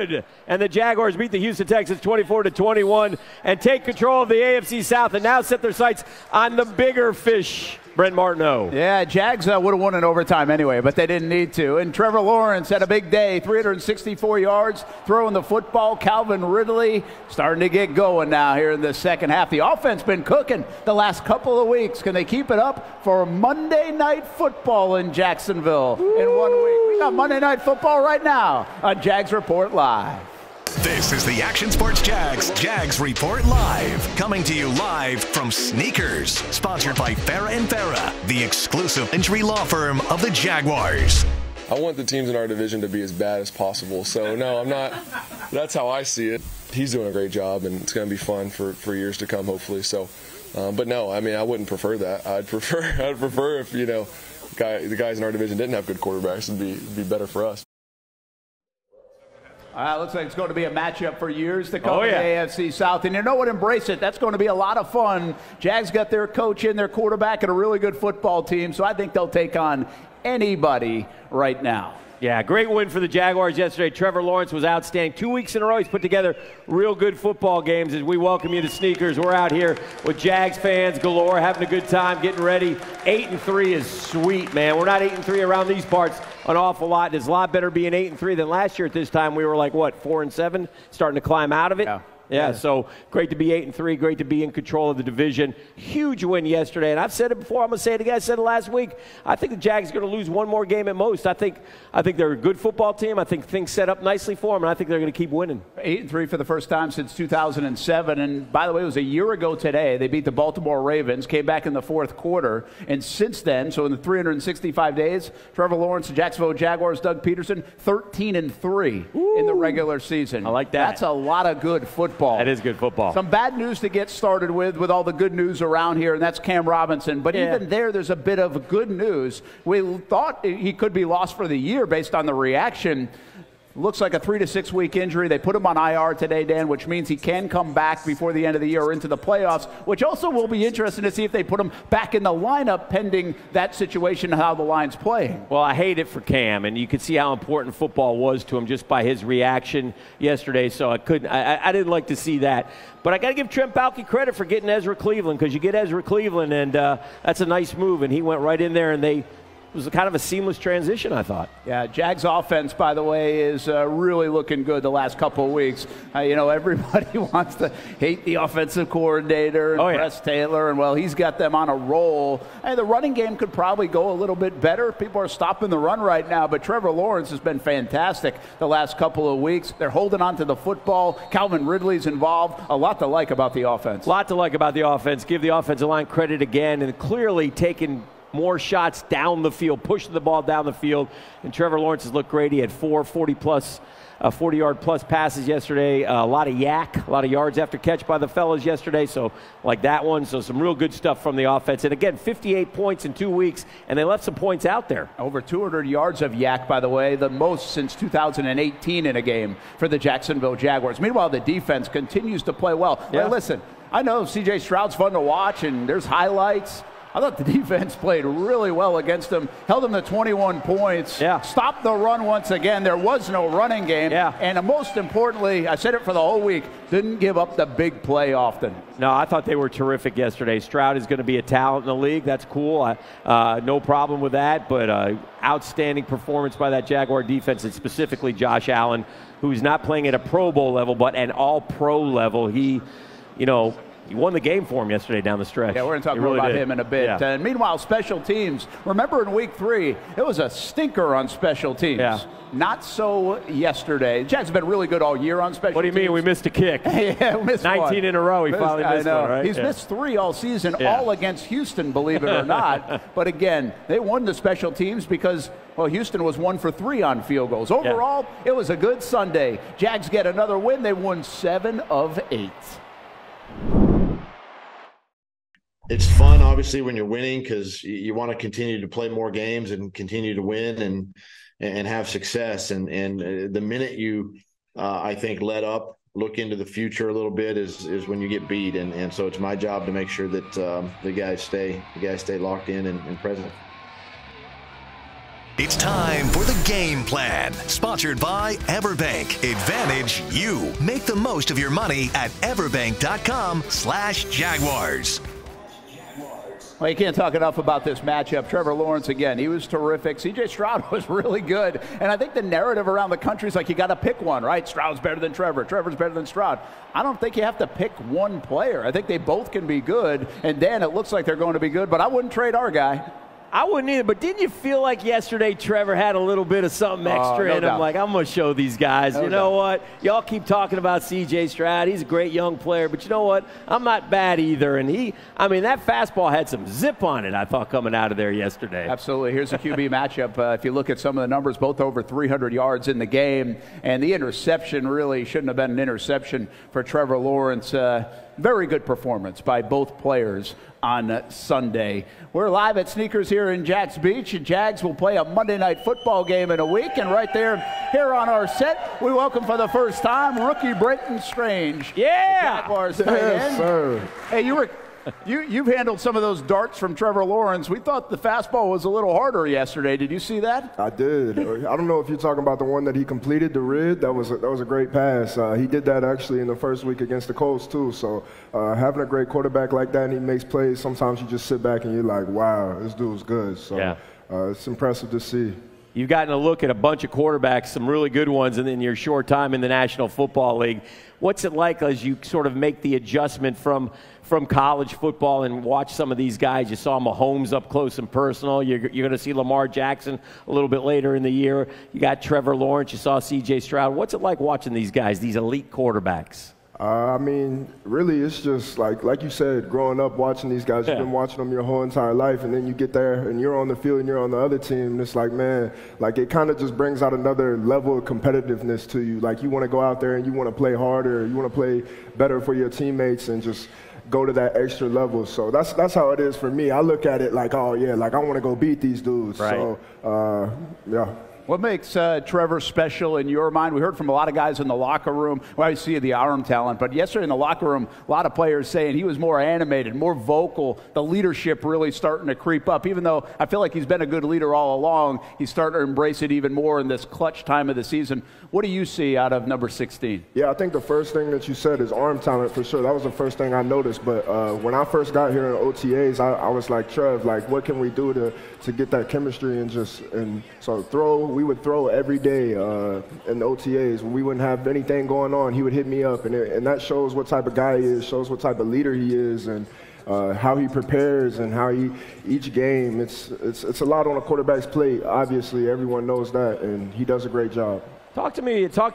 good. And the Jaguars beat the Houston Texans 24-21 and take control of the AFC South and now set their sights on the bigger fish. Brent Martineau. Yeah, Jags would have won in overtime anyway, but they didn't need to. And Trevor Lawrence had a big day, 364 yards, throwing the football. Calvin Ridley starting to get going now here in the second half. The offense been cooking the last couple of weeks. Can they keep it up for Monday Night Football in Jacksonville in 1 week? We got Monday Night Football right now on Jags Report Live. This is the Action Sports Jags Report Live, coming to you live from Sneakers, sponsored by Farah & Farah, the exclusive injury law firm of the Jaguars. I want the teams in our division to be as bad as possible, so no, I'm not. That's how I see it. He's doing a great job, and it's going to be fun for years to come, hopefully. So, but no, I mean, I wouldn't prefer that. I'd prefer if the guys in our division didn't have good quarterbacks. It'd be better for us. Looks like it's going to be a matchup for years to come in the AFC South. And you know what? Embrace it. That's going to be a lot of fun. Jags got their coach in, their quarterback, and a really good football team. So I think they'll take on anybody right now. Yeah, great win for the Jaguars yesterday. Trevor Lawrence was outstanding. 2 weeks in a row, he's put together real good football games. As we welcome you to Sneakers, we're out here with Jags fans galore, having a good time, getting ready. 8-3 is sweet, man. We're not 8-3 around these parts an awful lot. It's a lot better being 8-3 than last year at this time. We were like, what, 4-7, starting to climb out of it? Yeah, so great to be 8-3, great to be in control of the division. Huge win yesterday, and I've said it before, I'm going to say it again, I said it last week. I think the Jags are going to lose one more game at most. I think they're a good football team. I think things set up nicely for them, and I think they're going to keep winning. 8-3 for the first time since 2007, and by the way, it was a year ago today. They beat the Baltimore Ravens, came back in the fourth quarter, and since then, so in the 365 days, Trevor Lawrence, the Jacksonville Jaguars, Doug Peterson, 13-3 in the regular season. I like that. That's a lot of good football. That is good football. Some bad news to get started with all the good news around here, and that's Cam Robinson. But even there's a bit of good news. We thought he could be lost for the year based on the reaction. Looks like a 3 to 6 week injury. They put him on IR today, Dan, which means he can come back before the end of the year or into the playoffs, which also will be interesting to see if they put him back in the lineup pending that situation and how the line's playing. Well, I hate it for Cam, and you could see how important football was to him just by his reaction yesterday, so I didn't like to see that. But I got to give Trent Baalke credit for getting Ezra Cleveland, because you get Ezra Cleveland, and that's a nice move, and he went right in there, and it was kind of a seamless transition, I thought. Yeah, Jags offense, by the way, is really looking good the last couple of weeks. Everybody wants to hate the offensive coordinator, Press Taylor, and, well, he's got them on a roll. Hey, the running game could probably go a little bit better. People are stopping the run right now, but Trevor Lawrence has been fantastic the last couple of weeks. They're holding on to the football. Calvin Ridley's involved. A lot to like about the offense. A lot to like about the offense. Give the offensive line credit again, and clearly taking more shots down the field, pushing the ball down the field. And Trevor Lawrence has looked great. He had 40-yard plus passes yesterday. A lot of yak, a lot of yards after catch by the fellas yesterday. So like that one. So some real good stuff from the offense. And again, 58 points in 2 weeks, and they left some points out there. Over 200 yards of yak, by the way, the most since 2018 in a game for the Jacksonville Jaguars. Meanwhile, the defense continues to play well. Yeah. Hey, listen, I know C.J. Stroud's fun to watch, and there's highlights. I thought the defense played really well against them, held them to 21 points, stopped the run once again. There was no running game. And most importantly, I said it for the whole week, didn't give up the big play often. No, I thought they were terrific yesterday. Stroud is going to be a talent in the league. That's cool. No problem with that. But outstanding performance by that Jaguar defense, and specifically Josh Allen, who's not playing at a Pro Bowl level, but an all-pro level. He won the game for him yesterday down the stretch. Yeah, we're going to talk more about him in a bit. Yeah. And meanwhile, special teams. Remember in week 3, it was a stinker on special teams. Yeah. Not so yesterday. The Jags have been really good all year on special teams. What do you mean? We missed a kick. Yeah, we missed 19 one. in a row. He finally missed one, right? He's missed 3 all season, all against Houston, believe it or not. But again, they won the special teams because, well, Houston was 1 for 3 on field goals. Overall, it was a good Sunday. Jags get another win. They won 7 of 8. It's fun, obviously, when you're winning, because you want to continue to play more games and continue to win and have success. And the minute you, I think, let up, look into the future a little bit is when you get beat. And so it's my job to make sure that the guys stay locked in and present. It's time for the game plan. Sponsored by Everbank. Advantage you. Make the most of your money at everbank.com/Jaguars. Well, you can't talk enough about this matchup. Trevor Lawrence, again, he was terrific. C.J. Stroud was really good. And I think the narrative around the country is like you got to pick one, right? Stroud's better than Trevor. Trevor's better than Stroud. I don't think you have to pick one player. I think they both can be good. And Dan, it looks like they're going to be good, but I wouldn't trade our guy. I wouldn't either, but didn't you feel like yesterday Trevor had a little bit of something extra in him? Like, I'm going to show these guys. You know what? Y'all keep talking about C.J. Stroud. He's a great young player, but you know what? I'm not bad either. And that fastball had some zip on it, I thought, coming out of there yesterday. Absolutely. Here's a QB matchup. If you look at some of the numbers, both over 300 yards in the game, and the interception really shouldn't have been an interception for Trevor Lawrence. Very good performance by both players on Sunday. We're live at Sneakers here in Jax Beach. The Jags will play a Monday Night Football game in a week. And right there, here on our set, we welcome for the first time rookie Brenton Strange. Yeah! Jaguars tight end. Sir. Hey, you've handled some of those darts from Trevor Lawrence. We thought the fastball was a little harder yesterday. Did you see that? I did. I don't know if you're talking about the one that he completed, the rid. That was a great pass. He did that actually in the first week against the Colts too. So having a great quarterback like that and he makes plays, sometimes you just sit back and you're like, wow, this dude's good. So yeah. It's impressive to see. You've gotten a look at a bunch of quarterbacks, some really good ones, and in your short time in the National Football League. What's it like as you sort of make the adjustment from college football and watch some of these guys? You saw Mahomes up close and personal. You're going to see Lamar Jackson a little bit later in the year. You got Trevor Lawrence. You saw C.J. Stroud. What's it like watching these guys, these elite quarterbacks? Really, it's just like you said, growing up watching these guys, you've been watching them your whole entire life, and then you get there and you're on the field and you're on the other team, and it's like, man, like it kind of just brings out another level of competitiveness to you. Like you want to go out there and you want to play harder, you want to play better for your teammates and just go to that extra level. So that's how it is for me. I look at it like, oh yeah, like I want to go beat these dudes. Right. So yeah. What makes Trevor special in your mind? We heard from a lot of guys in the locker room. Well, I see the arm talent, but yesterday in the locker room, a lot of players saying he was more animated, more vocal. The leadership really starting to creep up. Even though I feel like he's been a good leader all along, he's starting to embrace it even more in this clutch time of the season. What do you see out of number 16? Yeah, I think the first thing that you said is arm talent for sure. That was the first thing I noticed. But when I first got here in OTAs, I was like, Trev, like what can we do to get that chemistry and so we would throw every day in the OTAs. When we wouldn't have anything going on, he would hit me up, and that shows what type of guy he is, shows what type of leader he is, and how he prepares and how each game. It's a lot on a quarterback's plate. Obviously, everyone knows that, and he does a great job. Talk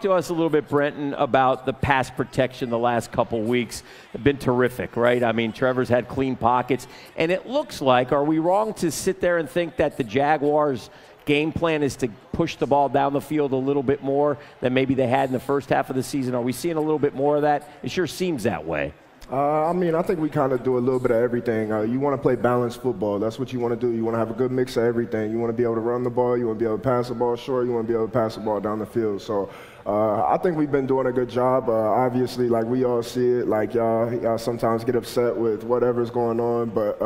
to us a little bit, Brenton, about the pass protection the last couple weeks. Have been terrific, right? I mean, Trevor's had clean pockets, and it looks like, are we wrong to sit there and think that the Jaguars' game plan is to push the ball down the field a little bit more than maybe they had in the first half of the season? Are we seeing a little bit more of that? It sure seems that way. I think we kind of do a little bit of everything. You want to play balanced football. That's what you want to do. You want to have a good mix of everything. You want to be able to run the ball. You want to be able to pass the ball short. You want to be able to pass the ball down the field. So I think we've been doing a good job. Obviously, like we all see it, like y'all sometimes get upset with whatever's going on. But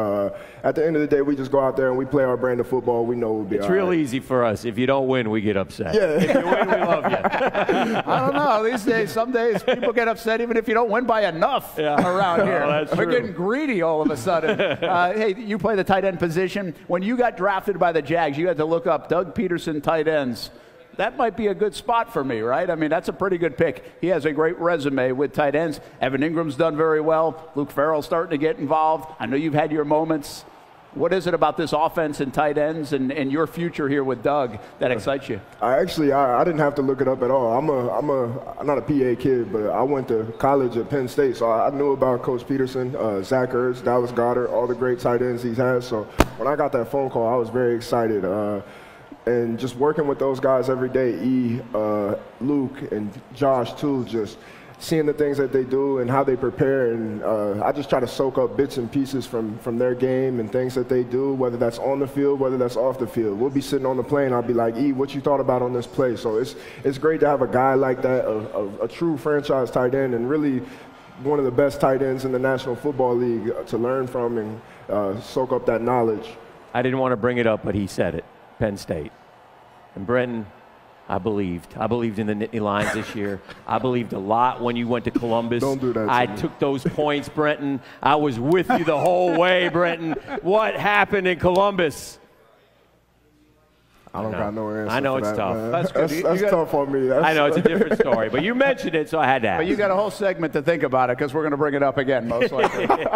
at the end of the day, we just go out there and we play our brand of football. We know we'll be all right. It's real easy for us. If you don't win, we get upset. Yeah. If you win, we love you. I don't know. These days, some days people get upset even if you don't win by enough around here. That's We're true. getting greedy all of a sudden. Hey, you play the tight end position. When you got drafted by the Jags, you had to look up Doug Peterson tight ends. That might be a good spot for me, right? I mean, that's a pretty good pick. He has a great resume with tight ends. Evan Ingram's done very well. Luke Farrell's starting to get involved. I know you've had your moments. What is it about this offense and tight ends and your future here with Doug that excites you? I didn't have to look it up at all. I'm not a PA kid, but I went to college at Penn State, so I knew about Coach Peterson, Zach Ertz, Dallas Goedert, all the great tight ends he's had. So when I got that phone call, I was very excited. And just working with those guys every day, Luke and Josh too, just seeing the things that they do and how they prepare. And I just try to soak up bits and pieces from their game and things that they do, whether that's on the field, whether that's off the field. We'll be sitting on the plane. I'll be like, what you thought about on this play? So it's great to have a guy like that, a true franchise tight end, and really one of the best tight ends in the National Football League to learn from and soak up that knowledge. I didn't want to bring it up, but he said it. Penn State. And Brenton, I believed in the Nittany Lions this year. I believed a lot when you went to Columbus. Don't do that. I took those points, Brenton. I was with you the whole way, Brenton. What happened in Columbus? I don't got no answer. I know for it's that, tough. Man. That's tough on me. I know it's a different story, but you mentioned it, so I had to ask. But you got a whole segment to think about it because we're going to bring it up again, most likely. Hey,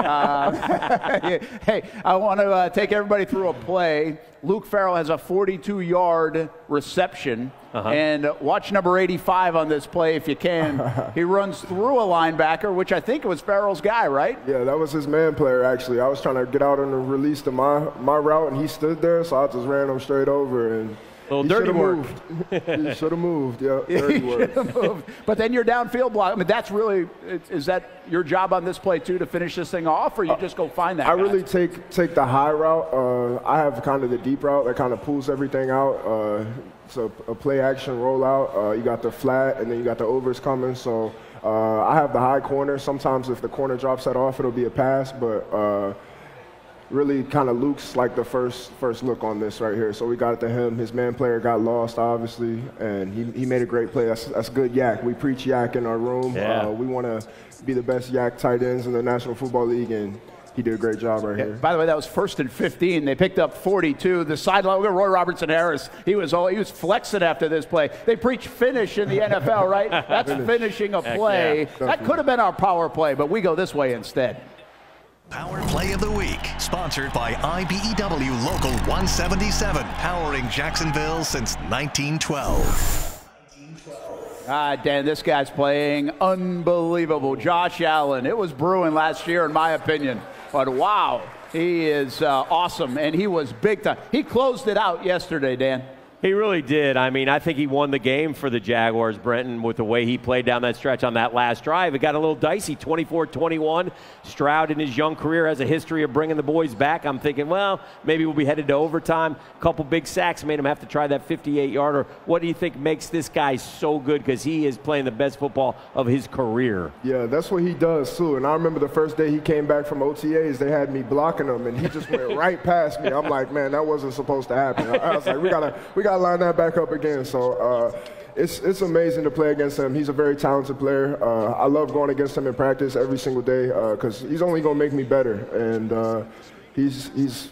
I want to take everybody through a play. Luke Farrell has a 42-yard reception. And watch number 85 on this play if you can. He runs through a linebacker, which I think was Farrell's guy, right? Yeah, that was his man player, actually. I was trying to get out on the release to my route, and he stood there, so I just ran him straight over. And little dirty work. He should have moved, yeah. Dirty work. Moved. But then your downfield block, I mean, that's really, is that your job on this play, too, to finish this thing off, or you just go find that guy? Really take the high route. I have kind of the deep route that kind of pulls everything out. So a play action rollout, you got the flat, and then you got the overs coming. So I have the high corner. Sometimes if the corner drops that off, it'll be a pass. But really kind of Luke's like the first look on this right here. So we got it to him. His man player got lost, obviously, and he made a great play. That's good yak. We preach yak in our room. Yeah. We want to be the best yak tight ends in the National Football League, and he did a great job right here. By the way, that was 1st and 15. They picked up 42. The sideline, Roy Robertson-Harris, he was flexing after this play. They preach finish in the NFL, right? That's finishing a play. Yeah. That could have been our power play, but we go this way instead. Power Play of the Week, sponsored by IBEW Local 177, powering Jacksonville since 1912. Dan, this guy's playing unbelievable. Josh Allen, it was brewing last year, in my opinion. But wow, he is awesome, and he was big time. He closed it out yesterday, Dan. He really did. I mean, I think he won the game for the Jaguars, Brenton, with the way he played down that stretch on that last drive. It got a little dicey, 24-21. Stroud in his young career has a history of bringing the boys back. I'm thinking, well, maybe we'll be headed to overtime. A couple big sacks made him have to try that 58-yarder. What do you think makes this guy so good? Because he is playing the best football of his career. Yeah, that's what he does, too. And I remember the first day he came back from OTAs, they had me blocking him, and he just went right past me. I'm like, man, that wasn't supposed to happen. I was like, we gotta line that back up again. So it's amazing to play against him. He's a very talented player. I love going against him in practice every single day because he's only going to make me better. And he's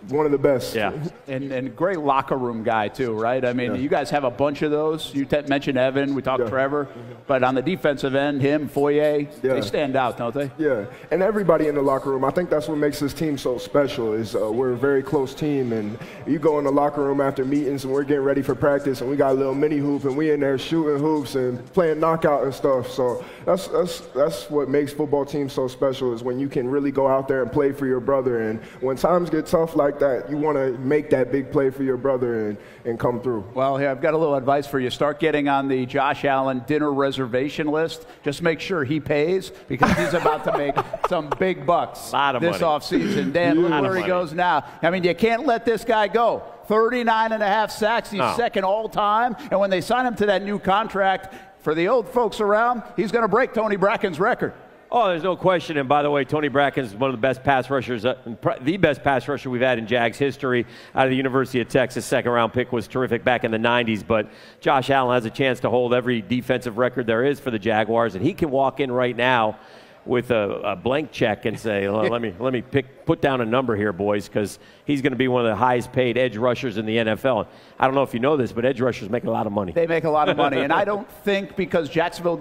one of the best. Yeah, and great locker room guy too, right? I mean, you guys have a bunch of those. You mentioned Evan, we talked Trevor, but on the defensive end, him, Foye, they stand out, don't they? Yeah, and everybody in the locker room. I think that's what makes this team so special is we're a very close team, and you go in the locker room after meetings and we're getting ready for practice, and we got a little mini hoop, and we in there shooting hoops and playing knockout and stuff. So that's what makes football teams so special is when you can really go out there and play for your brother, and when times get tough like that, you want to make that big play for your brother and come through. Well, here, I've got a little advice for you. Start getting on the Josh Allen dinner reservation list. Just make sure he pays because he's about to make some big bucks this offseason. Dan, look where he goes now. I mean, you can't let this guy go. 39.5 sacks. He's second all time. And when they sign him to that new contract, for the old folks around, he's going to break Tony Bracken's record. Oh, there's no question. And by the way, Tony Bracken is one of the best pass rushers, the best pass rusher we've had in Jags history out of the University of Texas. Second-round pick was terrific back in the 90s. But Josh Allen has a chance to hold every defensive record there is for the Jaguars. And he can walk in right now with a blank check and say, well, let me put down a number here, boys, because he's going to be one of the highest-paid edge rushers in the NFL. I don't know if you know this, but edge rushers make a lot of money. They make a lot of money. And I don't think because Jacksonville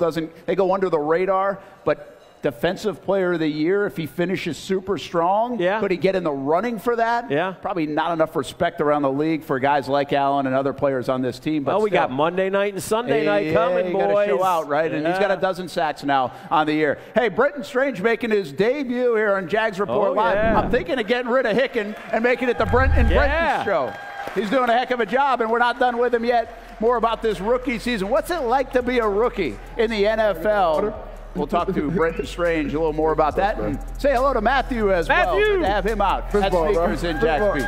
they go under the radar, but Defensive Player of the Year, if he finishes super strong, could he get in the running for that? Yeah. Probably not enough respect around the league for guys like Allen and other players on this team. But well, we got Monday night and Sunday night coming, boys. Got to show out, right? And he's got a dozen sacks now on the year. Hey, Brenton Strange making his debut here on Jags Report Live. Yeah. I'm thinking of getting rid of Hicken and making it the Brent and Brenton show. He's doing a heck of a job, and we're not done with him yet. More about this rookie season. What's it like to be a rookie in the NFL? We'll talk to Brenton Strange a little more about that. And say hello to Matthew as well. Good to have him out at Sneakers in Jax Beach.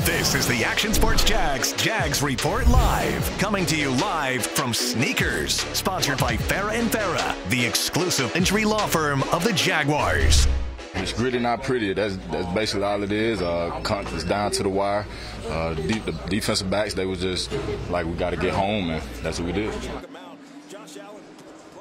This is the Action Sports Jags Report Live. Coming to you live from Sneakers. Sponsored by Farrah & Farrah, the exclusive injury law firm of the Jaguars. It's gritty, not pretty. That's basically all it is. It's down to the wire. The defensive backs, they was just like, we got to get home, and that's what we did.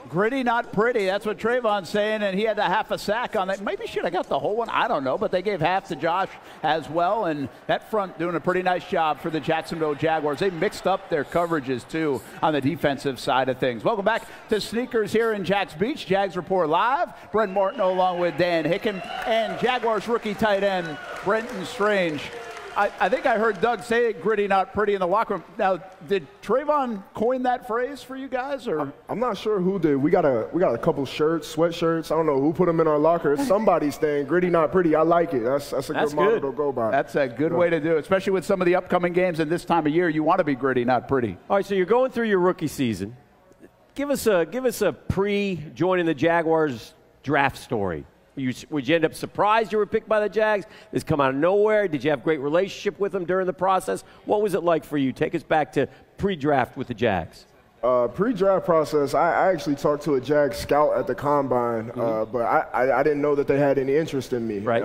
Gritty, not pretty. That's what Trayvon's saying, and he had a half a sack on that. Maybe should have got the whole one. I don't know, but they gave half to Josh as well, and that front doing a pretty nice job for the Jacksonville Jaguars. They mixed up their coverages, too, on the defensive side of things. Welcome back to Sneakers here in Jax Beach. Jags Report Live. Brent Martineau along with Dan Hicken and Jaguars rookie tight end Brenton Strange. I think I heard Doug say it, gritty, not pretty, in the locker room. Now, did Trayvon coin that phrase for you guys, or? I'm not sure who did. We got a couple shirts, sweatshirts. I don't know who put them in our locker. It's somebody's thing. Gritty, not pretty. I like it. That's a good motto to go by. That's a good way to do it, especially with some of the upcoming games and this time of year. You want to be gritty, not pretty. All right, so you're going through your rookie season. Give us a pre-joining the Jaguars draft story. Would you end up surprised you were picked by the Jags? Did this come out of nowhere? Did you have a great relationship with them during the process? What was it like for you? Take us back to pre-draft with the Jags. Pre-draft process, I actually talked to a Jags scout at the Combine, but I didn't know that they had any interest in me. Right.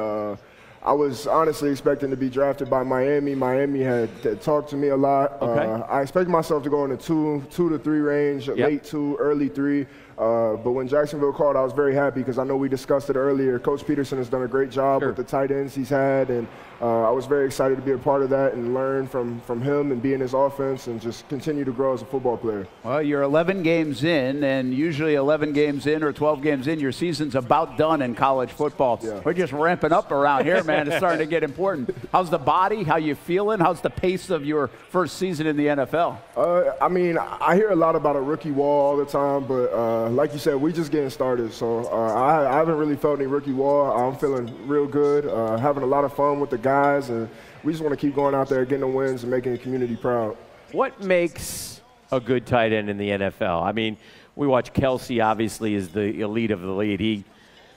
I was honestly expecting to be drafted by Miami. Miami had talked to me a lot. Okay. I expected myself to go in the 2 to 3 range, late 2, early 3. But when Jacksonville called, I was very happy because I know we discussed it earlier. Coach Peterson has done a great job with the tight ends he's had, and I was very excited to be a part of that and learn from him and be in his offense and just continue to grow as a football player. Well, you're 11 games in, and usually 11 games in or 12 games in, your season's about done in college football. Yeah. We're just ramping up around here, man. It's starting to get important. How's the body? How you feeling? How's the pace of your first season in the NFL? I mean, I hear a lot about a rookie wall all the time, but like you said, we just getting started. So I haven't really felt any rookie wall. I'm feeling real good, having a lot of fun with the guys, and we just want to keep going out there, getting the wins and making the community proud. What makes a good tight end in the NFL? I mean, we watch Kelsey, obviously, is the elite of the league.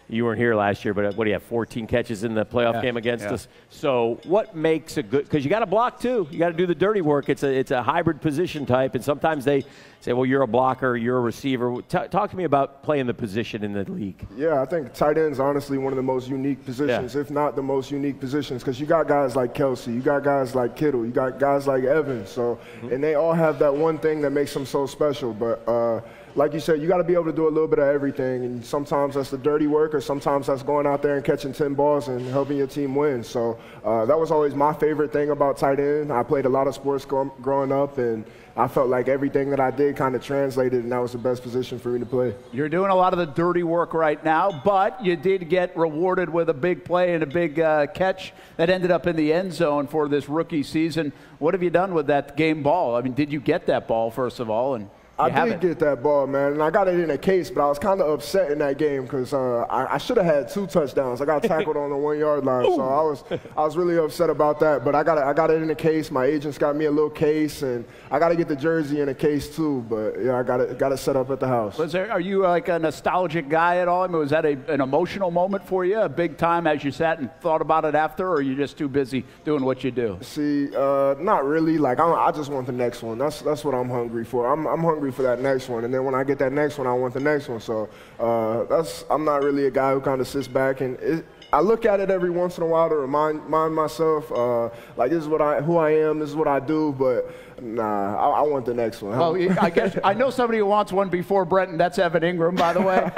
You weren't here last year, but what do you have, 14 catches in the playoff game against us? So what makes a good – because you got to block too. You got to do the dirty work. It's a hybrid position type, and sometimes they say, well, you're a blocker, you're a receiver. Talk to me about playing the position in the league. Yeah, I think tight end's honestly one of the most unique positions, if not the most unique positions, because you got guys like Kelsey, you got guys like Kittle, you got guys like Evans. So, and they all have that one thing that makes them so special. But like you said, you got to be able to do a little bit of everything, and sometimes that's the dirty work, or sometimes that's going out there and catching 10 balls and helping your team win. So that was always my favorite thing about tight end. I played a lot of sports growing up, and I felt like everything that I did kind of translated, and that was the best position for me to play. You're doing a lot of the dirty work right now, but you did get rewarded with a big play and a big catch that ended up in the end zone for this rookie season. What have you done with that game ball? I mean, did you get that ball, first of all? And I did get that ball, man, and I got it in a case, but I was kind of upset in that game because I should have had 2 touchdowns. I got tackled on the 1-yard line, so I was really upset about that. But I got it in a case. My agents got me a little case, and I got to get the jersey in a case too. But yeah, I got it set up at the house. Are you like a nostalgic guy at all? I mean, was that an emotional moment for you, a big time as you sat and thought about it after, or are you just too busy doing what you do? See, not really. Like I just want the next one. That's what I'm hungry for. I'm hungry for that next one, and then when I get that next one, I want the next one. So I'm not really a guy who kind of sits back, and I look at it every once in a while to remind myself, like this is who I am, this is what I do, but nah, I want the next one. Well, I guess I know somebody who wants one before Brenton. That's Evan Ingram, by the way.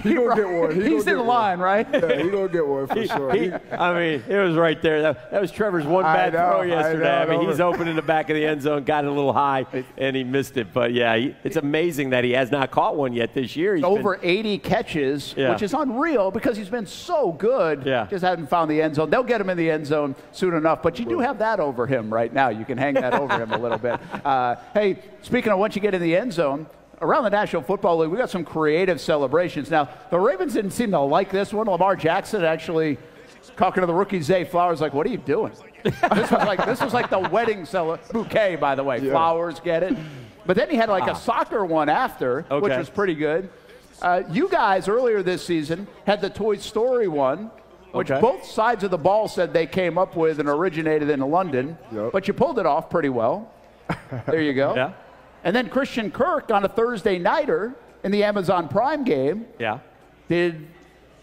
He gonna get one. He's in line, right? Yeah, he gonna get one for sure. I mean, it was right there. That was Trevor's one bad throw yesterday. I mean, he's open in the back of the end zone, got it a little high, and he missed it. But yeah, it's amazing that he has not caught one yet this year. He's over 80 catches, which is unreal because he's been so good. Yeah. Just hasn't found the end zone. They'll get him in the end zone soon enough. But you do have that over him right now. You can hang that over him a little bit. Hey, speaking of once you get in the end zone, around the National Football League, we got some creative celebrations. Now, the Ravens didn't seem to like this one. Lamar Jackson actually talking to the rookie Zay Flowers, like, what are you doing? This was like the wedding bouquet, by the way. Yeah. Flowers, get it? But then he had like a soccer one after, which was pretty good. You guys earlier this season had the Toy Story one, which both sides of the ball said they came up with and originated in London, but you pulled it off pretty well. There you go. Yeah. And then Christian Kirk on a Thursday nighter in the Amazon Prime game did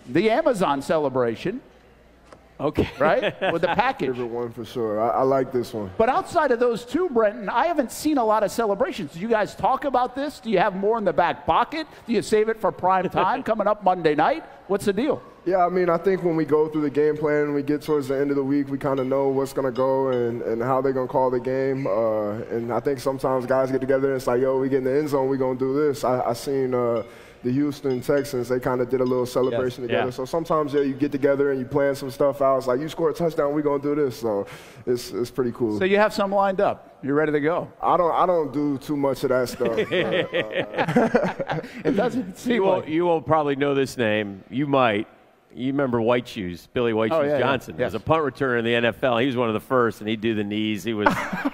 the Amazon celebration. Okay. Right? With the package. Favorite one for sure. I like this one. But outside of those two, Brenton, I haven't seen a lot of celebrations. Do you guys talk about this? Do you have more in the back pocket? Do you save it for prime time coming up Monday night? What's the deal? Yeah, I mean, I think when we go through the game plan and we get towards the end of the week, we kind of know what's going to go and how they're going to call the game. And I think sometimes guys get together and it's like, yo, we get in the end zone, we're going to do this. I seen the Houston Texans, they kind of did a little celebration together. Yeah. So sometimes, yeah, you get together and you plan some stuff out. It's like, you score a touchdown, we're going to do this. So it's pretty cool. So you have some lined up. You're ready to go. I don't do too much of that stuff. It doesn't seem you will probably know this name. You might. You remember White Shoes, Billy White Shoes Johnson. He was a punt returner in the NFL. He was one of the first, and he'd do the knees. He was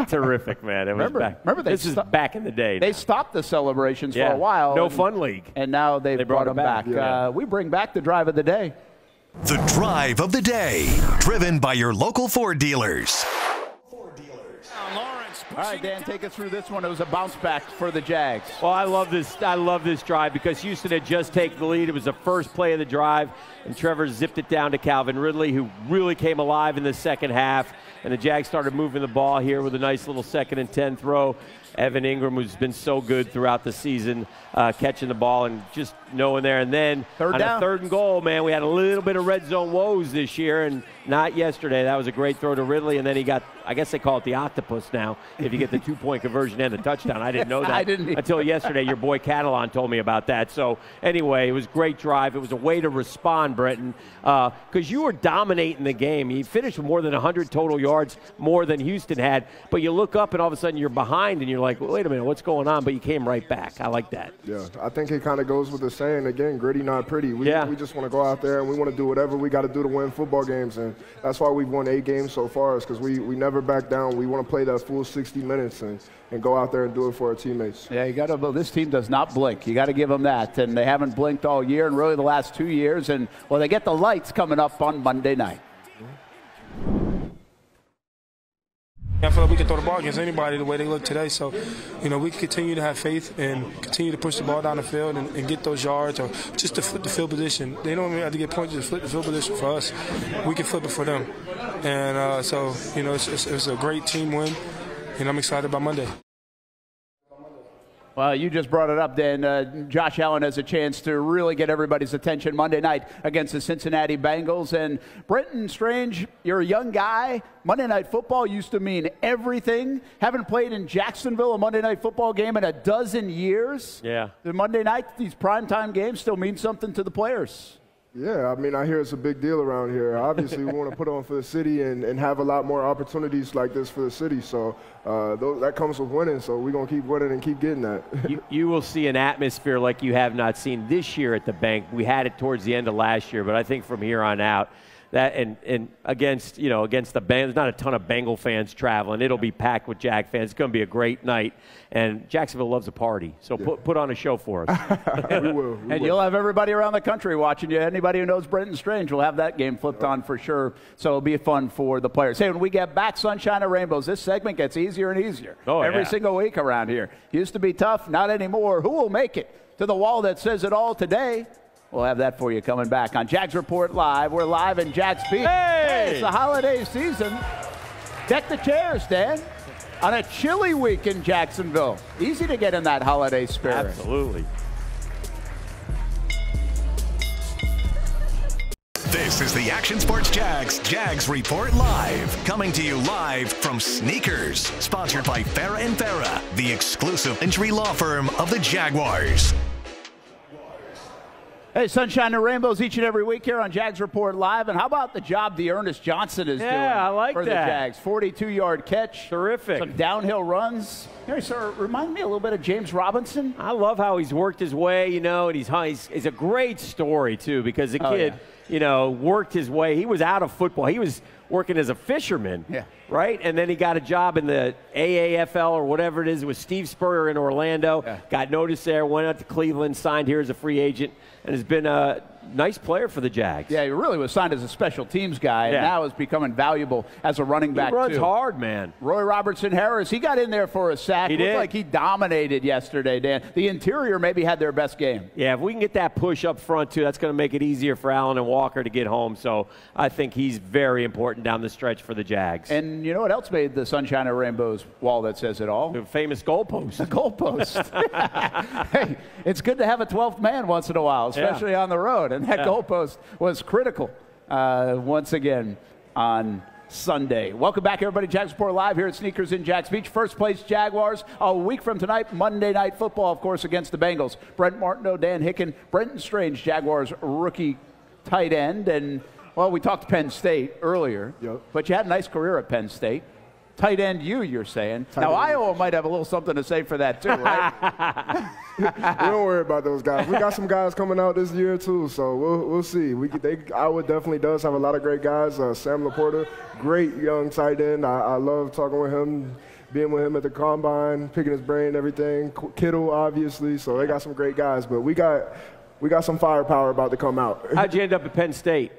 terrific, man. Remember this is back in the day. They stopped the celebrations for a while. No Fun League. And now they brought them back. We bring back the drive of the day. The drive of the day, driven by your local Ford dealers. All right, Dan, take us through this one. It was a bounce back for the Jags. Well, I love this drive because Houston had just taken the lead. It was the first play of the drive, and Trevor zipped it down to Calvin Ridley, who really came alive in the second half. And the Jags started moving the ball here with a nice little 2nd and 10 throw. Evan Ingram, who's been so good throughout the season, catching the ball and just knowing there. And then on a 3rd and goal, man, we had a little bit of red zone woes this year and not yesterday. That was a great throw to Ridley. And then he got, I guess they call it the octopus now, if you get the 2-point conversion and the touchdown. I didn't know that until yesterday. Your boy Catalan told me about that. So anyway, it was a great drive. It was a way to respond, Brenton, because you were dominating the game. You finished with more than 100 total yards, more than Houston had. But you look up and all of a sudden you're behind and you're like, wait a minute, what's going on? But you came right back. I like that. Yeah, I think it kind of goes with the saying, again, gritty, not pretty. We just want to go out there and we want to do whatever we got to do to win football games. And that's why we've won 8 games so far, is because we never back down. We want to play that full 60 minutes and go out there and do it for our teammates. Yeah, you got to. This team does not blink. You got to give them that, and they haven't blinked all year, and really the last 2 years. And well, they get the lights coming up on Monday night. I feel like we can throw the ball against anybody the way they look today. So, we can continue to have faith and continue to push the ball down the field and get those yards or just to flip the field position. They don't even have to get points to flip the field position for us. We can flip it for them. And so, it's a great team win, and I'm excited about Monday. Well, you just brought it up, Dan. Josh Allen has a chance to really get everybody's attention Monday night against the Cincinnati Bengals. And Brenton Strange, you're a young guy. Monday Night Football used to mean everything. Haven't played in Jacksonville a Monday Night Football game in a dozen years. Yeah. The Monday night, these primetime games still mean something to the players. Yeah, I mean, I hear it's a big deal around here. Obviously, we want to put on for the city and have a lot more opportunities like this for the city. So that comes with winning, so we're going to keep winning and keep getting that. You will see an atmosphere like you have not seen this year at the bank. We had it towards the end of last year, but I think from here on out, that and against the Bengals, there's not a ton of Bengal fans traveling. It'll be packed with Jag fans. It's going to be a great night, and Jacksonville loves a party. So put on a show for us. We will. You'll have everybody around the country watching you. Anybody who knows Brenton Strange will have that game flipped on for sure. So it'll be fun for the players. Hey, when we get back, Sunshine and Rainbows, this segment gets easier and easier every single week around here. Used to be tough, not anymore. Who will make it to the wall that says it all today? We'll have that for you coming back on Jags Report Live. We're live in Jax Beach. Hey, it's the holiday season. Deck the chairs, Dan. On a chilly week in Jacksonville. Easy to get in that holiday spirit. Absolutely. This is the Action Sports Jags Report Live. Coming to you live from Sneakers. Sponsored by Farrah & Farrah, the exclusive injury law firm of the Jaguars. Hey, Sunshine and Rainbows each and every week here on Jags Report Live. And how about the job the Ernest Johnson is doing I like for the Jags? 42-yard catch. Terrific. Some downhill runs. Hey, sir, remind me a little bit of James Robinson. I love how he's worked his way, and he's a great story, too, because the kid, worked his way. He was out of football. He was working as a fisherman, right? And then he got a job in the AAFL or whatever it is with Steve Spurrier in Orlando. Got noticed there, went out to Cleveland, signed here as a free agent, and has been nice player for the Jags. Yeah, he really was signed as a special teams guy, and now is becoming valuable as a running back, He runs too. hard, man. Roy Robertson-Harris, he got in there for a sack. He Looked did. like he dominated yesterday, Dan. The interior maybe had their best game. Yeah, if we can get that push up front, too, that's going to make it easier for Allen and Walker to get home. So I think he's very important down the stretch for the Jags. And you know what else made the Sunshine and Rainbows wall that says it all? The famous goalpost. The goalpost. Hey, it's good to have a 12th man once in a while, especially on the road. And that goalpost was critical once again on Sunday. Welcome back, everybody. Jags Report Live here at Sneakers in Jax Beach. First place Jaguars a week from tonight. Monday Night Football, of course, against the Bengals. Brent, Martineau, Dan Hicken, Brenton Strange, Jaguars rookie tight end. And, well, we talked Penn State earlier, but you had a nice career at Penn State. Tight end you're saying. Now, Iowa might have a little something to say for that, too, right? Don't worry about those guys. We got some guys coming out this year, too, so we'll see. Iowa definitely does have a lot of great guys. Sam Laporta, great young tight end. I love talking with him, being with him at the Combine, picking his brain and everything. Kittle, obviously, so they got some great guys. But we got some firepower about to come out. How'd you end up at Penn State?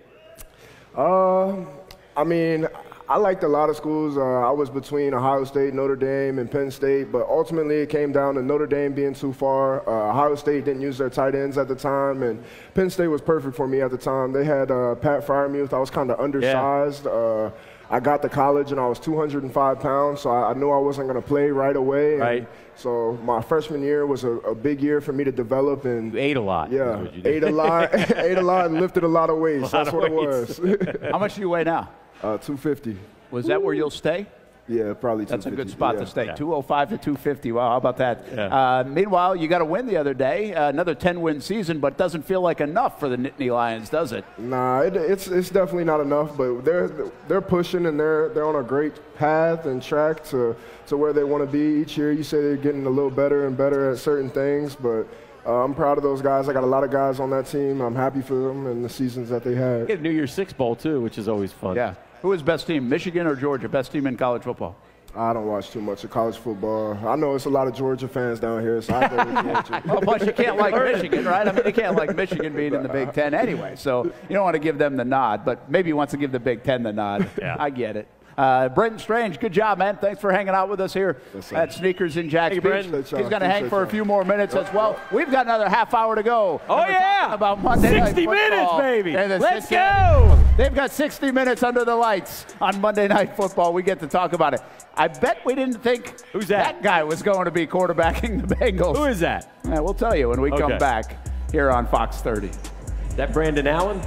I mean, I liked a lot of schools. I was between Ohio State, Notre Dame, and Penn State, but ultimately it came down to Notre Dame being too far. Ohio State didn't use their tight ends at the time, and Penn State was perfect for me at the time. They had Pat Freiermuth. I was kind of undersized. I got to college, and I was 205 pounds, so I knew I wasn't going to play right away. Right. So my freshman year was a big year for me to develop. And you ate a lot. Yeah, ate a lot, ate a lot, and lifted a lot of weights. That's what it was. How much do you weigh now? 250. Was that where you'll stay? Yeah, probably 250. That's a good spot to stay. Yeah. 205 to 250. Wow, how about that? Yeah. Meanwhile, you got a win the other day, another 10-win season, but doesn't feel like enough for the Nittany Lions, does it? Nah, it's definitely not enough. But they're pushing, and they're on a great path and track to where they want to be each year. You say they're getting a little better and better at certain things, but I'm proud of those guys. I got a lot of guys on that team. I'm happy for them and the seasons that they had. Get a New Year's Six Bowl too, which is always fun. Yeah. Who is best team, Michigan or Georgia? Best team in college football? I don't watch too much of college football. I know it's a lot of Georgia fans down here, so I go with Georgia. Well, plus you can't like Michigan, right? I mean, you can't like Michigan being in the Big Ten anyway, so you don't want to give them the nod, but maybe he wants to give the Big Ten the nod. Yeah. I get it. Brenton Strange, good job, man. Thanks for hanging out with us here at Sneakers in Jax Beach. He's going to hang for a few more minutes as well. We've got another half hour to go. Oh, yeah. About Monday Night 60 minutes, baby. Let's go. They've got 60 minutes under the lights on Monday Night Football. We get to talk about it. I bet we didn't think Who's that guy was going to be quarterbacking the Bengals. Who is that? We'll tell you when we come back here on Fox 30. Is that Brandon Allen?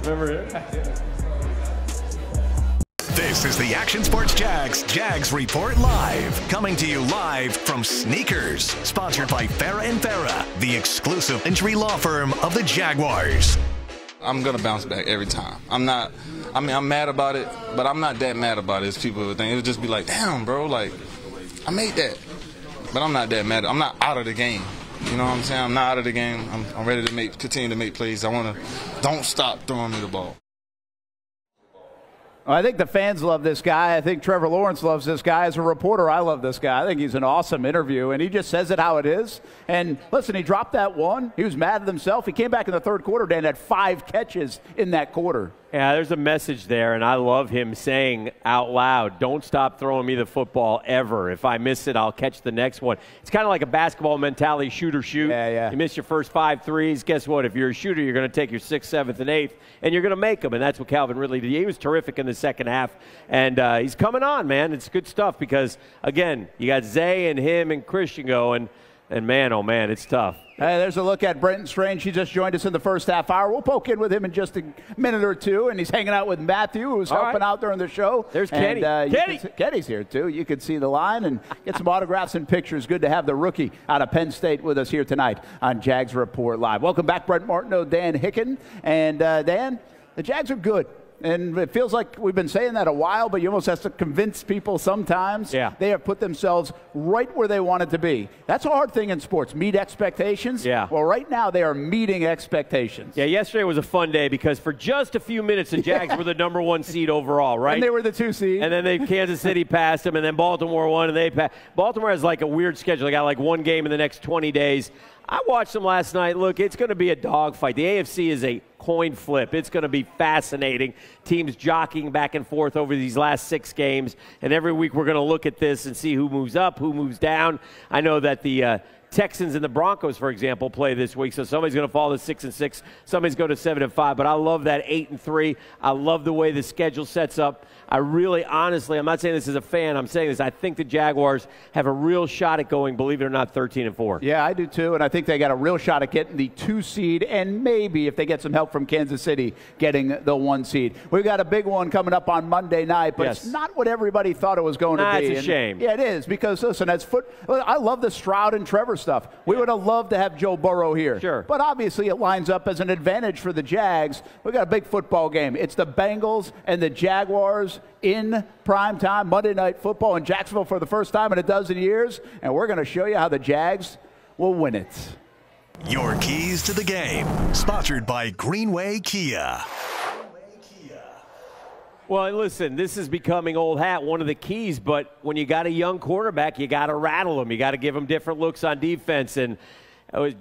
Remember him? This is the Action Sports Jags Report Live, coming to you live from Sneakers, sponsored by Farrah & Farrah, the exclusive injury law firm of the Jaguars. I'm going to bounce back every time. I'm mad about it, but I'm not that mad about it as people would think. It would just be like, damn, bro, like, I made that. But I'm not that mad. I'm not out of the game. You know what I'm saying? I'm not out of the game. I'm ready to continue to make plays. Don't stop throwing me the ball. I think the fans love this guy. I think Trevor Lawrence loves this guy. As a reporter, I love this guy. I think he's an awesome interview, and he just says it how it is. And listen, he dropped that one. He was mad at himself. He came back in the third quarter, Dan, had 5 catches in that quarter. Yeah, there's a message there, and I love him saying out loud, don't stop throwing me the football ever. If I miss it, I'll catch the next one. It's kind of like a basketball mentality, shoot or shoot. Yeah. You miss your first 5 threes. Guess what? If you're a shooter, you're going to take your 6th, 7th, and 8th, and you're going to make them, and that's what Calvin Ridley did. He was terrific in the second half, and he's coming on, man. It's good stuff because, again, you got Zay and him and Christian going, and man, oh, man, it's tough. Hey, there's a look at Brenton Strange. He just joined us in the first half hour. We'll poke in with him in just a minute or two, and he's hanging out with Matthew, who's helping out during the show. There's Kenny. Kenny's here, too. You can see the line and get some autographs and pictures. Good to have the rookie out of Penn State with us here tonight on Jags Report Live. Welcome back, Brent Martineau, Dan Hicken. And, Dan, the Jags are good. And it feels like we've been saying that a while, but you almost have to convince people sometimes. Yeah. They have put themselves right where they wanted to be. That's a hard thing in sports, meet expectations. Yeah. Well, right now they are meeting expectations. Yeah, yesterday was a fun day because for just a few minutes, the Jags were the number 1 seed overall, right? And they were the 2 seed. And then Kansas City passed them, and then Baltimore won, and they passed. Baltimore has like a weird schedule. They got like 1 game in the next 20 days. I watched them last night. Look, it's going to be a dogfight. The AFC is a coin flip. It's going to be fascinating. Teams jockeying back and forth over these last 6 games. And every week we're going to look at this and see who moves up, who moves down. I know that the Texans and the Broncos, for example, play this week, so somebody's going to fall to 6-6, somebody's going to 7-5. But I love that 8-3. I love the way the schedule sets up. I really, honestly, I'm not saying this as a fan. I'm saying this. I think the Jaguars have a real shot at going, believe it or not, 13-4. Yeah, I do too, and I think they got a real shot at getting the 2 seed, and maybe if they get some help from Kansas City, getting the 1 seed. We've got a big one coming up on Monday night, but it's not what everybody thought it was going to be. It's a shame. Yeah, it is, because listen, I love the Stroud and Trevor stuff. We would have loved to have Joe Burrow here. Sure. But obviously it lines up as an advantage for the Jags. We've got a big football game. It's the Bengals and the Jaguars in prime time, Monday Night Football in Jacksonville for the first time in a dozen years, and we're going to show you how the Jags will win it. Your keys to the game, sponsored by Greenway Kia. Well, listen, this is becoming old hat, one of the keys, but when you got a young quarterback, you got to rattle him. You got to give him different looks on defense, and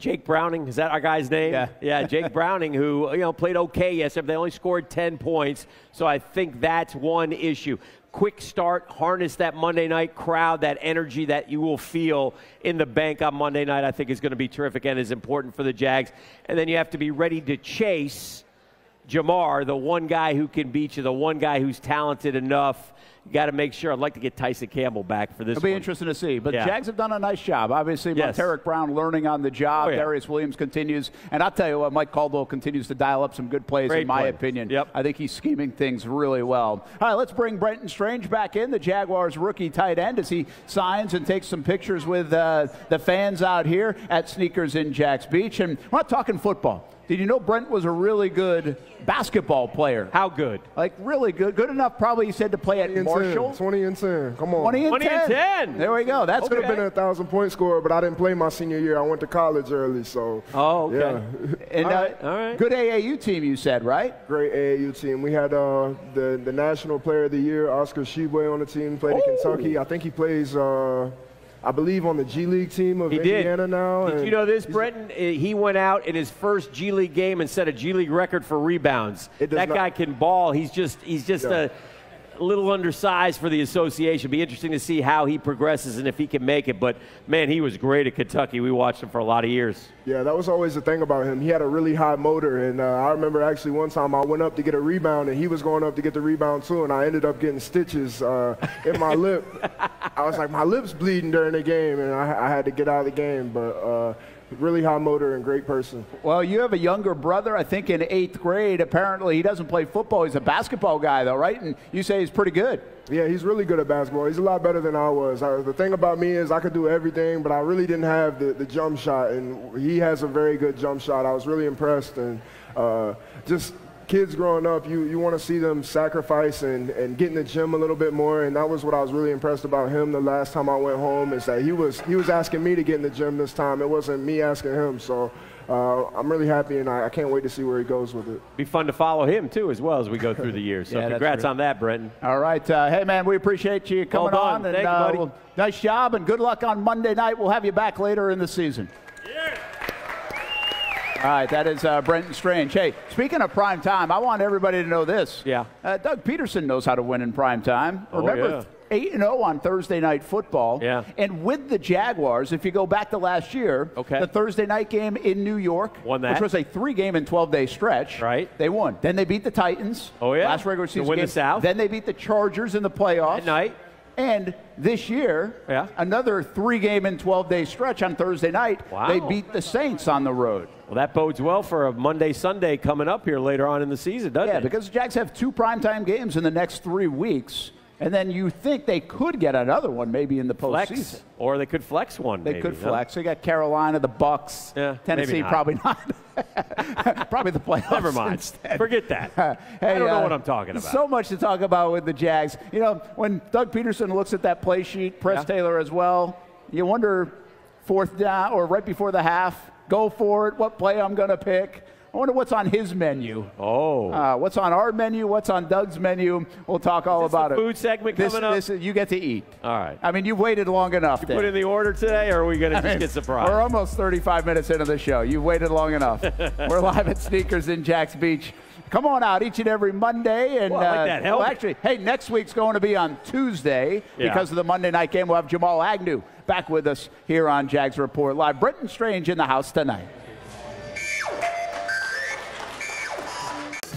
Jake Browning, is that our guy's name? Yeah, Jake Browning, who played okay yesterday, but they only scored 10 points. So I think that's one issue. Quick start, harness that Monday night crowd, that energy that you will feel in the bank on Monday night, I think is going to be terrific and is important for the Jags. And then you have to be ready to chase Jamar, the one guy who can beat you, the one guy who's talented enough. You got to make sure. I'd like to get Tyson Campbell back for this. It'll be interesting to see. But the Jags have done a nice job. Obviously, Monteric Brown learning on the job. Darius Williams continues. And I'll tell you what, Mike Caldwell continues to dial up some good plays, in my opinion. I think he's scheming things really well. All right, let's bring Brenton Strange back in, the Jaguars rookie tight end, as he signs and takes some pictures with the fans out here at Sneakers in Jax Beach. And we're not talking football. Did you know Brent was a really good basketball player? How good? Like, really good. Good enough, probably, he said, to play at Marshall. 20 and 10. Come on. 20 and 10. There we go. That's could have been a 1,000-point scorer, but I didn't play my senior year. I went to college early, so. Oh, okay. Yeah. And, all right. Good AAU team, you said, right? Great AAU team. We had the National Player of the Year, Oscar Sheboy, on the team. Played in Kentucky. I think he plays I believe on the G League team of Indiana now. Did you know this, Brenton? He went out in his first G League game and set a G League record for rebounds. That guy can ball. He's just a little undersized for the association. It'll be interesting to see how he progresses and if he can make it. But, man, he was great at Kentucky. We watched him for a lot of years. Yeah, that was always the thing about him. He had a really high motor. And I remember actually one time I went up to get a rebound, and he was going up to get the rebound too, and I ended up getting stitches in my lip. I was like, my lip's bleeding during the game, and I had to get out of the game. But really high motor and great person. Well, you have a younger brother, I think, in 8th grade. Apparently, he doesn't play football. He's a basketball guy, though, right? And you say he's pretty good. Yeah, he's really good at basketball. He's a lot better than I was. The thing about me is I could do everything, but I really didn't have the jump shot, and he has a very good jump shot. I was really impressed, and just kids growing up, you want to see them sacrifice and get in the gym a little bit more, and that was what I was really impressed about him the last time I went home, is that he was asking me to get in the gym this time. It wasn't me asking him, so I'm really happy, and I can't wait to see where he goes with it. Be fun to follow him, too, as well as we go through the years. So congrats on that, Brenton. All right. Hey, man, we appreciate you coming on. Thank you, buddy. Well, nice job, and good luck on Monday night. We'll have you back later in the season. All right, that is Brenton Strange. Hey, speaking of prime time, I want everybody to know this. Yeah. Doug Peterson knows how to win in prime time. Remember, 8-0 on Thursday Night Football. Yeah. And with the Jaguars, if you go back to last year, the Thursday night game in New York, won that, which was a 3-game and 12-day stretch. Right. They won. Then they beat the Titans. Last regular season win game. The South. Then they beat the Chargers in the playoffs. At night. And this year, another 3-game and 12-day stretch on Thursday night. Wow. They beat the Saints on the road. Well, that bodes well for a Monday, Sunday coming up here later on in the season, doesn't it? Yeah, because the Jags have 2 primetime games in the next 3 weeks. And then you think they could get another one maybe in the postseason. Or they could flex one. They could flex. They got Carolina, the Bucks, Tennessee, probably not. Probably the playoffs. Never mind. Instead. Forget that. Hey, I don't know what I'm talking about. So much to talk about with the Jags. You know, when Doug Peterson looks at that play sheet, Press Taylor as well, you wonder 4th down or right before the half, go for it, what play I'm going to pick. I wonder what's on his menu. Oh. What's on our menu? What's on Doug's menu? We'll talk all about it. Food segment coming up? You get to eat. All right. I mean, you've waited long enough. You put in the order today, or are we going to just get surprised? We're almost 35 minutes into the show. You've waited long enough. We're live at Sneakers in Jax Beach. Come on out each and every Monday. And well, I like that helmet. Well, actually, hey, next week's going to be on Tuesday because of the Monday night game. We'll have Jamal Agnew back with us here on Jags Report Live. Brenton Strange in the house tonight.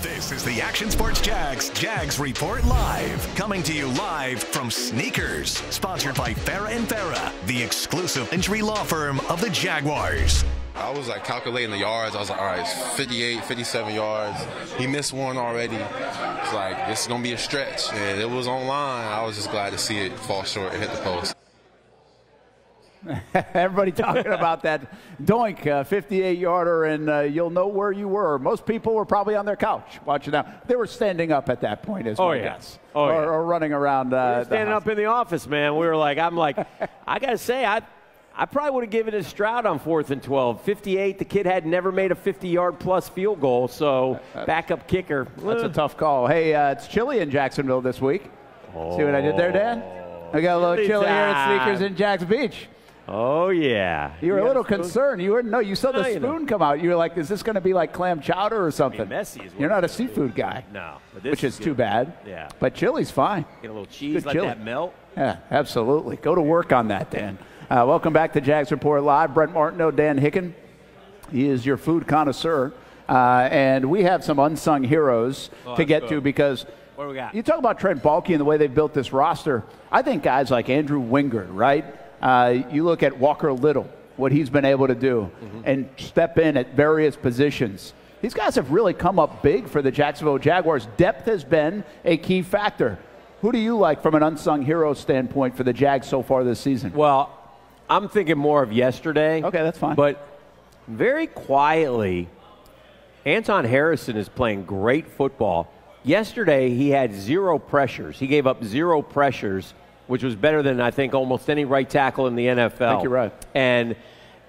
This is the Action Sports Jags Report Live. Coming to you live from Sneakers. Sponsored by Farrah & Farrah, the exclusive injury law firm of the Jaguars. I was like calculating the yards. I was like, all right, it's 58, 57 yards. He missed one already. It's like, this is going to be a stretch. And it was online. I was just glad to see it fall short and hit the post. Everybody talking about that doink 58-yarder, and you'll know where you were. Most people were probably on their couch watching that. They were standing up at that point, is my guess. Or running around. Standing up in the office, man. We were like, I got to say, I probably would have given it to Stroud on 4th and 12. 58, the kid had never made a 50-yard-plus field goal, so backup kicker. That's a tough call. Hey, it's chilly in Jacksonville this week. See what I did there, Dan? We got a little chilly here at Sneakers in Jax Beach. Oh, yeah. You were a little concerned. You saw the spoon come out. You were like, is this going to be like clam chowder or something? Messy is You're not a seafood guy. No. Which is too bad. Yeah. But chili's fine. Get a little cheese, let that melt. Yeah, absolutely. Go to work on that, Dan. Welcome back to Jags Report Live. Brent Martineau, Dan Hicken. He is your food connoisseur. And we have some unsung heroes to get to because what do we got? You talk about Trent Baalke and the way they've built this roster. I think guys like Andrew Wingard, right? You look at Walker Little, what he's been able to do, and step in at various positions. These guys have really come up big for the Jacksonville Jaguars. Depth has been a key factor. Who do you like from an unsung hero standpoint for the Jags so far this season? Well, I'm thinking more of yesterday. Okay, that's fine. But very quietly, Anton Harrison is playing great football. Yesterday, he had 0 pressures. He gave up 0 pressures, which was better than, I think, almost any right tackle in the NFL. I think you're right. And,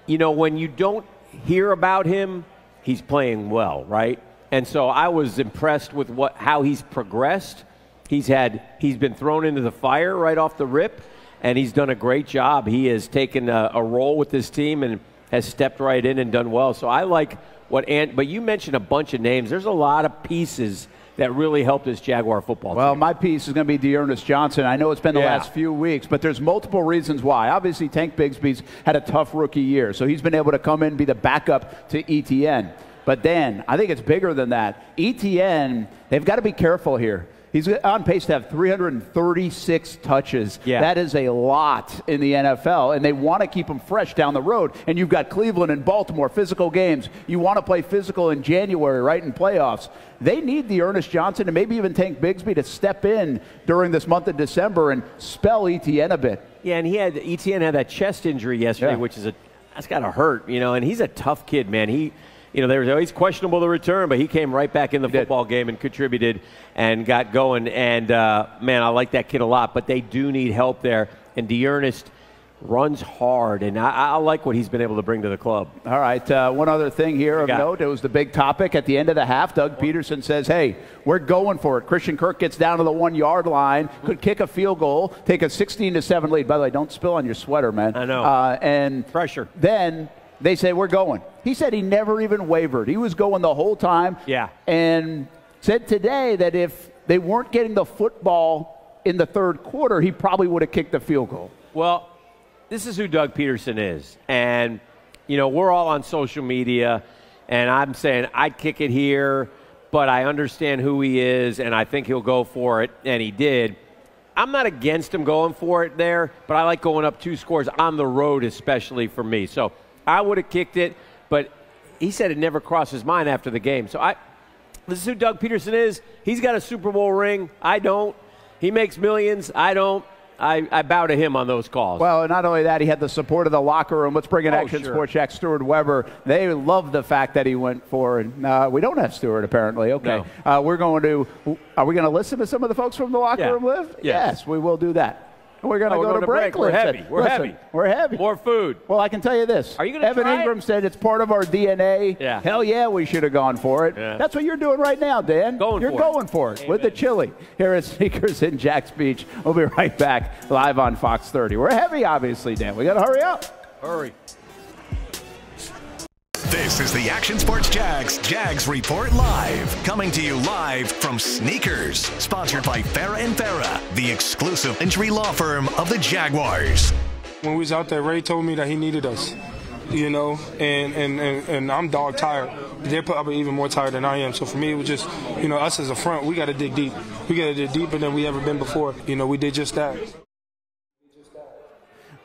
when you don't hear about him, he's playing well, right? And so I was impressed with how he's progressed. He's been thrown into the fire right off the rip, and he's done a great job. He has taken a role with this team and has stepped right in and done well. So I like but you mentioned a bunch of names. There's a lot of pieces that really helped this Jaguar football team. Well, my piece is going to be D'Ernest Johnson. I know it's been the last few weeks, but there's multiple reasons why. Obviously, Tank Bigsby's had a tough rookie year, so he's been able to come in and be the backup to ETN. But then, I think it's bigger than that. ETN, they've got to be careful here. He's on pace to have 336 touches. Yeah. That is a lot in the NFL, and they want to keep him fresh down the road. And you've got Cleveland and Baltimore, physical games. You want to play physical in January, right, in playoffs. They need D'Ernest Johnson and maybe even Tank Bigsby to step in during this month of December and spell ETN a bit. Yeah, and ETN had that chest injury yesterday, which is that's got to hurt, and he's a tough kid, man. There was always questionable to return, but he came right back in the football game and contributed and got going. And, man, I like that kid a lot, but they do need help there. And D'Ernest runs hard, and I like what he's been able to bring to the club. All right, one other thing here of note. It was the big topic at the end of the half. Doug Peterson says, hey, we're going for it. Christian Kirk gets down to the 1-yard line, could kick a field goal, take a 16-7 lead. By the way, don't spill on your sweater, man. I know. And pressure. Then they say, we're going. He said he never even wavered. He was going the whole time. Yeah. And said today that if they weren't getting the football in the third quarter, he probably would have kicked the field goal. Well, this is who Doug Peterson is. And, we're all on social media, and I'm saying I'd kick it here, but I understand who he is, and I think he'll go for it, and he did. I'm not against him going for it there, but I like going up 2 scores on the road, especially for me. So I would have kicked it, but he said it never crossed his mind after the game. So this is who Doug Peterson is. He's got a Super Bowl ring. I don't. He makes millions. I don't. I bow to him on those calls. Well, and not only that, he had the support of the locker room. Let's bring in Action Sports Jack Stewart Weber. They love the fact that he went for it. We don't have Stewart, apparently. Okay. No. Are we going to listen to some of the folks from the locker room live? Yeah. Yes, we will do that. We're going to go to break. We're heavy. We're heavy. We're heavy. More food. Well, I can tell you this. Are you going to Evan Ingram said it's part of our DNA. Yeah. Hell yeah, we should have gone for it. Yeah. That's what you're doing right now, Dan. You're going for it with the chili here at Sneakers in Jax Beach. We'll be right back live on Fox 30. We're heavy, obviously, Dan. We got to hurry up. Hurry. This is the Action Sports Jags Report Live, coming to you live from Sneakers, sponsored by Farrah & Farrah, the exclusive injury law firm of the Jaguars. When we was out there, Ray told me that he needed us, you know, and I'm dog tired. They're probably even more tired than I am. So for me, it was just, you know, us as a front, we got to dig deep. We got to dig deeper than we ever been before. You know, we did just that.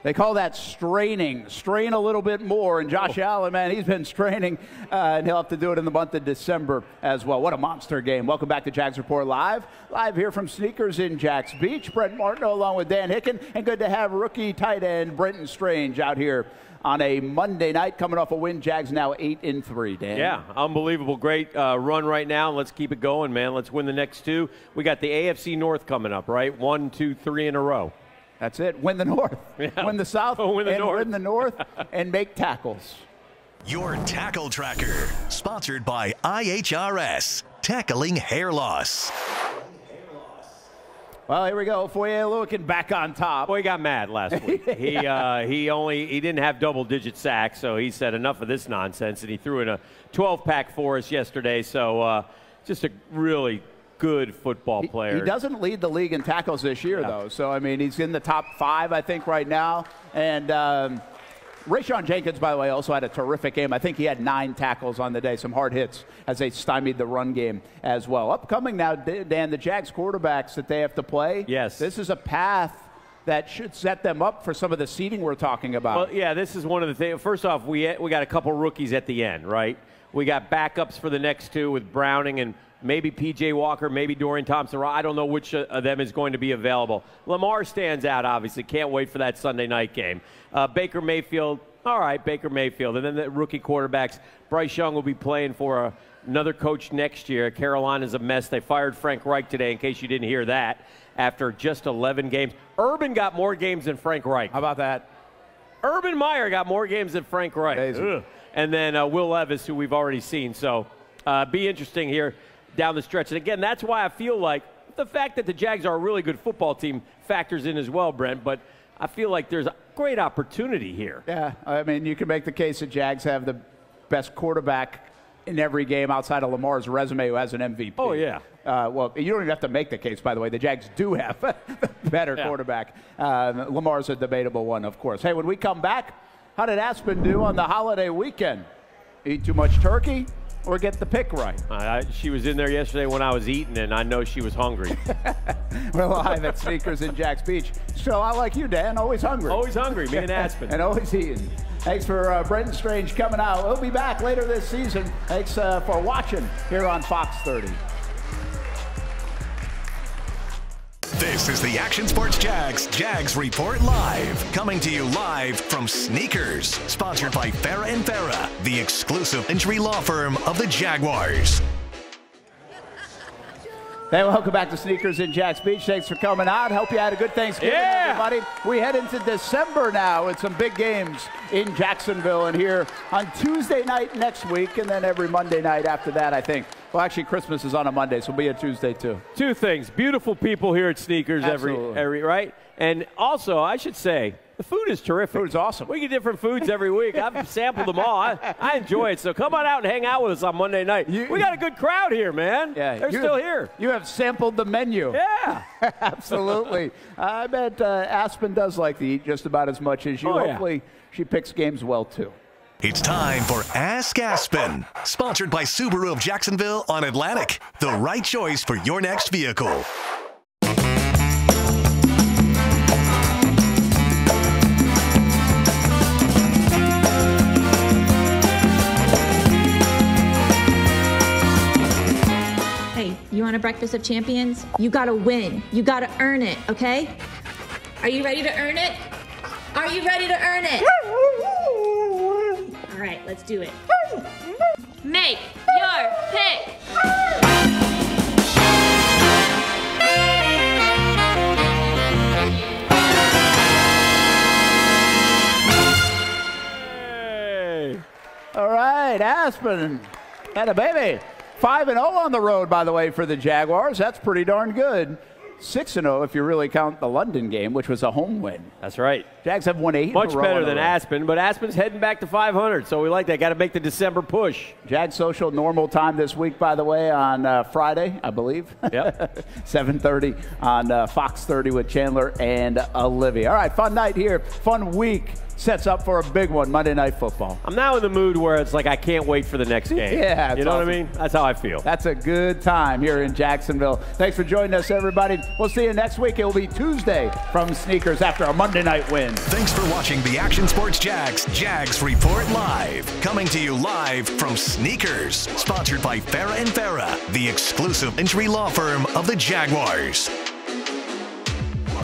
They call that straining. Strain a little bit more. And Josh Allen, man, he's been straining, and he'll have to do it in the month of December as well. What a monster game. Welcome back to Jags Report Live. Live here from Sneakers in Jax Beach. Brent Martineau along with Dan Hicken. And good to have rookie tight end Brenton Strange out here on a Monday night, coming off a win. Jags now 8-3, Dan. Yeah, unbelievable. Great run right now. Let's keep it going, man. Let's win the next two. We got the AFC North coming up, right? 1, 2, 3 in a row. That's it. Win the North. Yeah. Win the South. Win the North and make tackles. Your Tackle Tracker, sponsored by IHRS, tackling hair loss. Well, here we go. Foye looking back on top. Boy, he got mad last week. Yeah. He didn't have double-digit sacks, so he said enough of this nonsense, and he threw in a 12-pack for us yesterday. So just a really good football player. He doesn't lead the league in tackles this year, though. So, I mean, he's in the top 5, I think, right now. And Rayshon Jenkins, by the way, also had a terrific game. I think he had 9 tackles on the day, some hard hits as they stymied the run game as well. Upcoming now, Dan, the Jags quarterbacks that they have to play. Yes. This is a path that should set them up for some of the seeding we're talking about. Well, yeah, this is one of the things. First off, we got a couple rookies at the end, right? We got backups for the next two with Browning and maybe P.J. Walker, maybe Dorian Thompson. I don't know which of them is going to be available. Lamar stands out, obviously. Can't wait for that Sunday night game. Baker Mayfield, all right, Baker Mayfield. And then the rookie quarterbacks, Bryce Young will be playing for another coach next year. Carolina's a mess. They fired Frank Reich today, in case you didn't hear that, after just 11 games. Urban got more games than Frank Reich. How about that? Urban Meyer got more games than Frank Reich. And then Will Levis, who we've already seen. So be interesting here down the stretch. And again, that's why I feel like the fact that the Jags are a really good football team factors in as well, Brent, but I feel like there's a great opportunity here. Yeah, I mean, you can make the case that Jags have the best quarterback in every game outside of Lamar's resume, who has an MVP. Oh, yeah. Well, you don't even have to make the case, by the way. The Jags do have a better quarterback. Lamar's a debatable one, of course. Hey, when we come back, how did Aspen do on the holiday weekend? Eat too much turkey? Or get the pick right? She was in there yesterday when I was eating, and I know she was hungry. We're live at Sneakers in Jax Beach. So I like you, Dan, always hungry. Always hungry, me and Aspen. And always eating. Thanks for Brenton Strange coming out. We'll be back later this season. Thanks for watching here on Fox 30. This is the Action Sports Jags Report Live, coming to you live from Sneakers, sponsored by Farrah & Farrah, the exclusive injury law firm of the Jaguars. Hey, welcome back to Sneakers in Jax Beach. Thanks for coming out. Hope you had a good Thanksgiving, everybody. We head into December now with some big games in Jacksonville and here on Tuesday night next week, and then every Monday night after that, I think. Well, actually, Christmas is on a Monday, so it'll be a Tuesday, too. Two things. Beautiful people here at Sneakers every right? And also, I should say, the food is terrific. Food is awesome. We get different foods every week. I've sampled them all. I enjoy it. So come on out and hang out with us on Monday night. We got a good crowd here, man. Yeah, they're still here. You have sampled the menu. Yeah. Absolutely. I bet Aspen does like to eat just about as much as you. Hopefully she picks games well, too. It's time for Ask Aspen, sponsored by Subaru of Jacksonville on Atlantic. The right choice for your next vehicle. Hey, you want a breakfast of champions? You gotta win. You gotta earn it, okay? Are you ready to earn it? Are you ready to earn it? All right, let's do it. Make your pick. All right, Aspen. Had a baby. 5-0 on the road, by the way, for the Jaguars. That's pretty darn good. 6-0 if you really count the London game, which was a home win. That's right. Jags have won 8 Much in a row better than Aspen, but Aspen's heading back to 500, so we like that. Got to make the December push. Jag Social normal time this week, by the way, on Friday, I believe. Yep. 7:30 on Fox 30 with Chandler and Olivia. All right, fun night here. Fun week. Sets up for a big one, Monday Night Football. I'm now in the mood where it's like I can't wait for the next game. Yeah. You know what I mean? That's how I feel. That's a good time here in Jacksonville. Thanks for joining us, everybody. We'll see you next week. It will be Tuesday from Sneakers after a Monday night win. Thanks for watching the Action Sports Jags Report Live. Coming to you live from Sneakers. Sponsored by Farah & Farah, the exclusive injury law firm of the Jaguars.